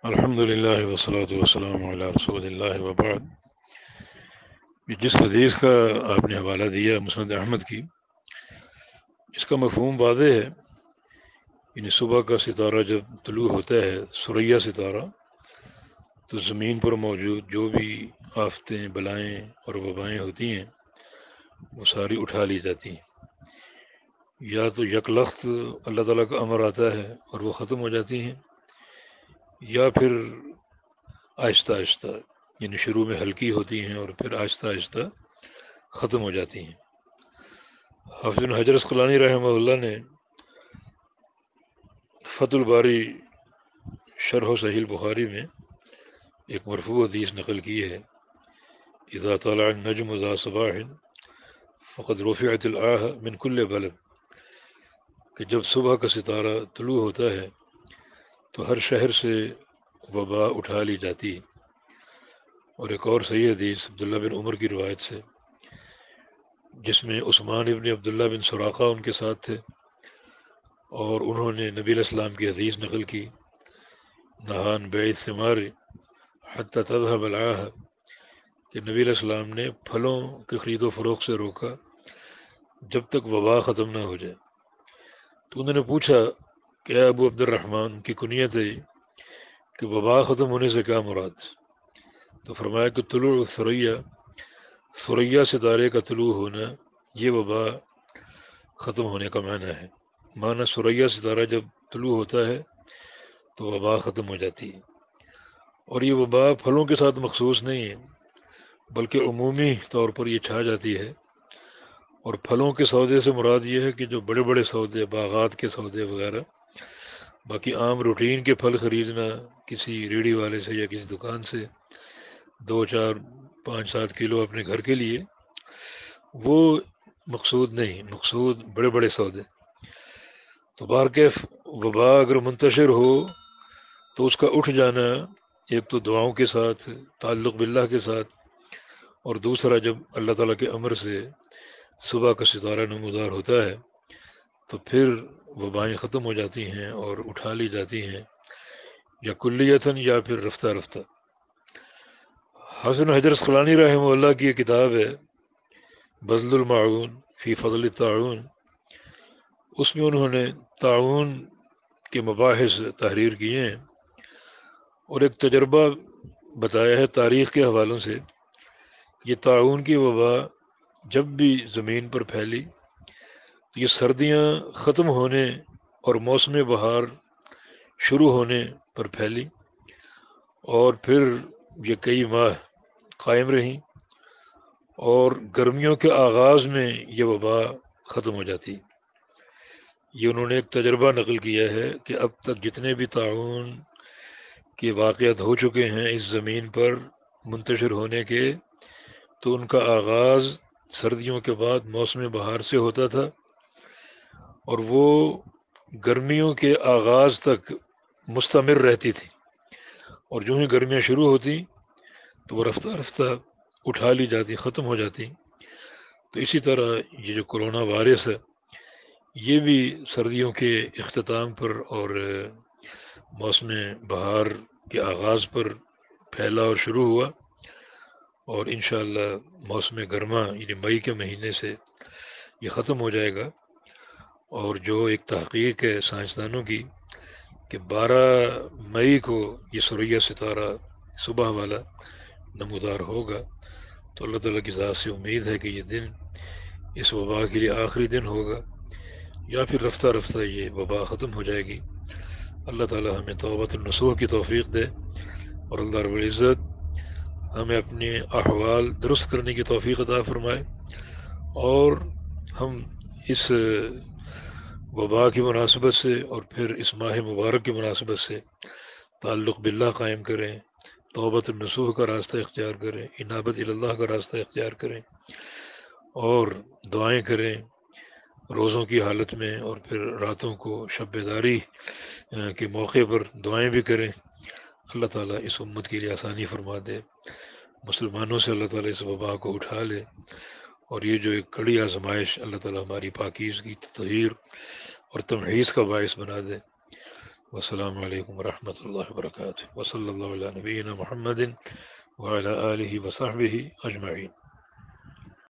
الحمد للہ والصلاة والسلام علی رسول اللہ وبعد۔ جس حدیث کا آپ نے حوالہ دیا مسند احمد کی، اس کا مفہوم واضح ہے۔ یعنی صبح کا ستارہ جب طلوع ہوتا ہے، ثریا ستارہ، تو زمین پر موجود جو بھی آفتیں، بلائیں اور وبائیں ہوتی ہیں وہ ساری اٹھا لی جاتی ہیں۔ یا تو یکلخت اللہ تعالیٰ کا امر آتا ہے اور وہ ختم ہو جاتی ہیں، یا پھر آہستہ آہستہ، یعنی شروع میں ہلکی ہوتی ہیں اور پھر آہستہ آہستہ ختم ہو جاتی ہیں۔ حافظ بن حجر عسقلانی رحمہ اللہ نے فتح الباری شرح و صحیح البخاری میں ایک مرفوع حدیث نقل کی ہے: اذا طلع النجم ذا صباح فقد رفعت الآہ من کل بلد، کہ جب صبح کا ستارہ طلوع ہوتا ہے تو ہر شہر سے وبا اٹھا لی جاتی ہے۔ اور ایک اور صحیح حدیث عبداللہ بن عمر کی روایت سے، جس میں عثمان ابن عبداللہ بن سراقہ ان کے ساتھ تھے، اور انہوں نے نبی علیہ السلام کی حدیث نقل کی: نہان بیع الثمار حتی تذهب العاہہ، کہ نبی علیہ السلام نے پھلوں کے خرید و فروخت سے روکا جب تک وبا ختم نہ ہو جائے۔ تو انہوں نے پوچھا کہ اے ابو عبد الرحمن، کی کنیت ہے کہ وبا ختم ہونے سے کیا مراد؟ تو فرمایا کہ طلوع الثریا، ثریا ستارے کا طلوع ہونا، یہ وبا ختم ہونے کا معنی ہے۔ معنی ثریا ستارہ جب طلوع ہوتا ہے تو وبا ختم ہو جاتی ہے۔ اور یہ وبا پھلوں کے ساتھ مخصوص نہیں ہے، بلکہ عمومی طور پر یہ چھا جاتی ہے۔ اور پھلوں کے سودے سے مراد یہ ہے کہ جو بڑے بڑے سودے، باغات کے سودے وغیرہ، باقی عام روٹین کے پھل خریدنا کسی ریڑھی والے سے یا کسی دکان سے 2 4 5 7 کلو اپنے گھر کے لیے، وہ مقصود نہیں، مقصود بڑے بڑے سودے۔ تو بہرکیف وبا اگر منتشر ہو تو اس کا اٹھ جانا ایک تو دعاؤں کے ساتھ، تعلق باللہ کے ساتھ، اور دوسرا جب اللہ تعالیٰ کے امر سے صبح کا ستارہ نمودار ہوتا ہے تو پھر وبائیں ختم ہو جاتی ہیں اور اٹھا لی جاتی ہیں، یا کلیتاً یا پھر رفتہ رفتہ۔ حسن حجر عسقلانی رحمہ اللہ کی یہ کتاب ہے بذل المعون فی فضل الطاعون، اس میں انہوں نے طاعون کے مباحث تحریر کیے ہیں، اور ایک تجربہ بتایا ہے تاریخ کے حوالوں سے۔ یہ طاعون کی وبا جب بھی زمین پر پھیلی تو یہ سردیاں ختم ہونے اور موسم بہار شروع ہونے پر پھیلی، اور پھر یہ کئی ماہ قائم رہیں، اور گرمیوں کے آغاز میں یہ وبا ختم ہو جاتی۔ یہ انہوں نے ایک تجربہ نقل کیا ہے کہ اب تک جتنے بھی طاعون کے واقعات ہو چکے ہیں اس زمین پر منتشر ہونے کے، تو ان کا آغاز سردیوں کے بعد موسم بہار سے ہوتا تھا، اور وہ گرمیوں کے آغاز تک مستمر رہتی تھی، اور جو ہی گرمیاں شروع ہوتی تو وہ رفتہ رفتہ اٹھا لی جاتی، ختم ہو جاتی۔ تو اسی طرح یہ جو کرونا وائرس ہے، یہ بھی سردیوں کے اختتام پر اور موسم بہار کے آغاز پر پھیلا اور شروع ہوا، اور انشاءاللہ موسم گرما یعنی مئی کے مہینے سے یہ ختم ہو جائے گا۔ اور جو ایک تحقیق ہے سائنسدانوں کی کہ 12 مئی کو یہ ثریا ستارہ صبح والا نمودار ہوگا، تو اللہ تعالیٰ کی ذات سے امید ہے کہ یہ دن اس وبا کے لیے آخری دن ہوگا، یا پھر رفتہ رفتہ یہ وبا ختم ہو جائے گی۔ اللہ تعالیٰ ہمیں توبۃ النصوح کی توفیق دے، اور اللہ رب العزت ہمیں اپنے احوال درست کرنے کی توفیق عطا فرمائے، اور ہم اس وبا کی مناسبت سے اور پھر اس ماہ مبارک کی مناسبت سے تعلق باللہ قائم کریں، توبۃ النصوح کا راستہ اختیار کریں، انابت اللہ کا راستہ اختیار کریں، اور دعائیں کریں روزوں کی حالت میں، اور پھر راتوں کو شب بیداری کے موقع پر دعائیں بھی کریں۔ اللہ تعالیٰ اس امت کے لیے آسانی فرما دے، مسلمانوں سے اللہ تعالیٰ اس وبا کو اٹھا لے، اور یہ جو ایک کڑی آزمائش اللہ تعالیٰ ہماری پاکیزگی، تطہیر اور تمحیص کا باعث بنا دے۔ والسلام علیکم ورحمۃ اللہ وبرکاتہ، وصلی اللہ علیہ نبینا محمد وعلی آلہ وصحبہ اجمعین۔